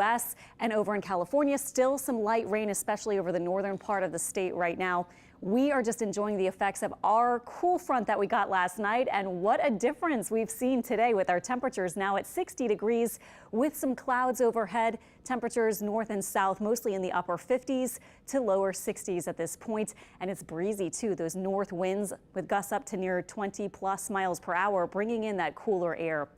U.S. and over in California, still some light rain, especially over the northern part of the state right now. We are just enjoying the effects of our cool front that we got last night, and what a difference we've seen today with our temperatures now at 60 degrees with some clouds overhead. Temperatures north and south mostly in the upper 50s to lower 60s at this point, and it's breezy too. Those north winds with gusts up to near 20+ miles per hour, bringing in that cooler air.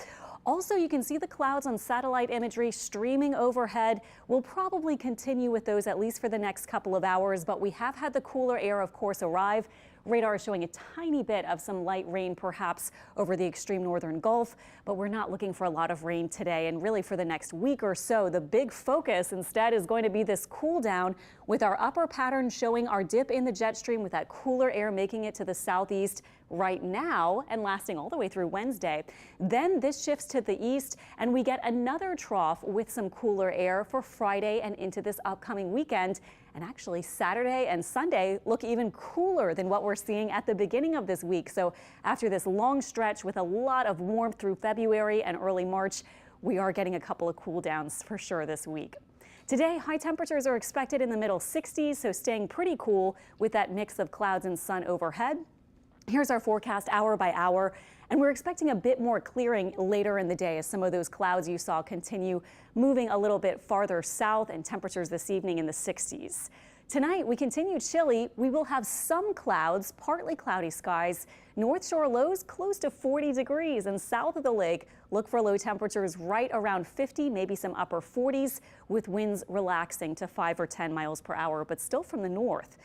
Also, you can see the clouds on satellite imagery streaming overhead. We'll probably continue with those at least for the next couple of hours, but we have had the cooler air, of course, arrive. Radar is showing a tiny bit of some light rain perhaps over the extreme northern Gulf, but we're not looking for a lot of rain today. And really for the next week or so, the big focus instead is going to be this cool down with our upper pattern showing our dip in the jet stream with that cooler air making it to the southeast right now and lasting all the way through Wednesday. Then this shifts to the east and we get another trough with some cooler air for Friday and into this upcoming weekend. And actually Saturday and Sunday look even cooler than what we're seeing at the beginning of this week. So after this long stretch with a lot of warmth through February and early March, we are getting a couple of cool downs for sure this week. Today, high temperatures are expected in the middle 60s, so staying pretty cool with that mix of clouds and sun overhead. Here's our forecast hour by hour, and we're expecting a bit more clearing later in the day as some of those clouds you saw continue moving a little bit farther south, and temperatures this evening in the 60s. Tonight, we continue chilly. We will have some clouds, partly cloudy skies. North Shore lows close to 40 degrees, and south of the lake, look for low temperatures right around 50, maybe some upper 40s, with winds relaxing to 5 or 10 miles per hour, but still from the north.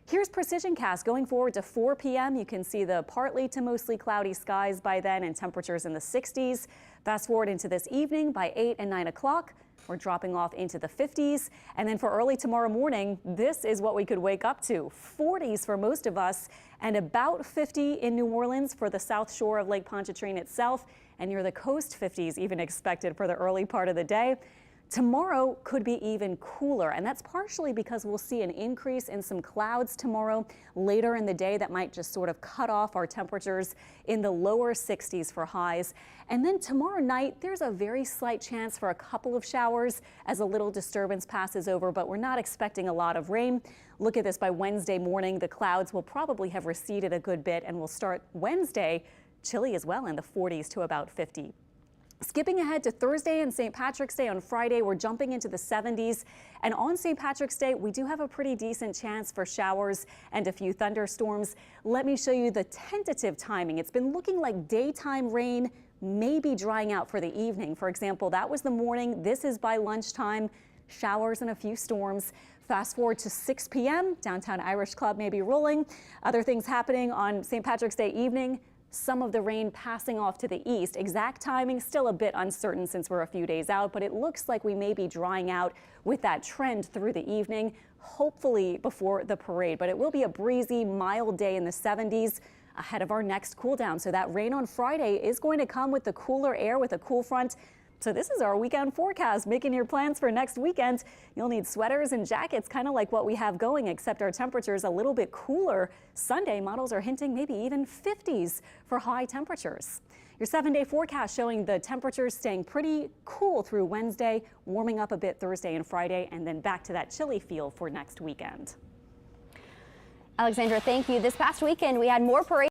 Here's precision cast going forward to 4 p.m. You can see the partly to mostly cloudy skies by then and temperatures in the 60s. Fast forward into this evening by 8 and 9 o'clock. We're dropping off into the 50s. And then for early tomorrow morning, this is what we could wake up to. 40s for most of us and about 50 in New Orleans for the south shore of Lake Pontchartrain itself. And near the coast, 50s even expected for the early part of the day. Tomorrow could be even cooler, and that's partially because we'll see an increase in some clouds tomorrow later in the day that might just sort of cut off our temperatures in the lower 60s for highs. And then tomorrow night, there's a very slight chance for a couple of showers as a little disturbance passes over, but we're not expecting a lot of rain. Look at this by Wednesday morning. The clouds will probably have receded a good bit, and we'll start Wednesday chilly as well in the 40s to about 50. Skipping ahead to Thursday and St. Patrick's Day on Friday, we're jumping into the 70s. And on St. Patrick's Day, we do have a pretty decent chance for showers and a few thunderstorms. Let me show you the tentative timing. It's been looking like daytime rain may be drying out for the evening. For example, that was the morning. This is by lunchtime. Showers and a few storms. Fast forward to 6 p.m. Downtown Irish Club may be rolling. Other things happening on St. Patrick's Day evening. Some of the rain passing off to the east. Exact timing still a bit uncertain since we're a few days out, but it looks like we may be drying out with that trend through the evening, hopefully before the parade. But it will be a breezy, mild day in the 70s ahead of our next cool down. So that rain on Friday is going to come with the cooler air with a cool front. So this is our weekend forecast. Making your plans for next weekend. You'll need sweaters and jackets, kind of like what we have going, except our temperatures a little bit cooler. Sunday, models are hinting maybe even 50s for high temperatures. Your 7-day forecast showing the temperatures staying pretty cool through Wednesday, warming up a bit Thursday and Friday, and then back to that chilly feel for next weekend. Alexandra, thank you. This past weekend, we had more parades.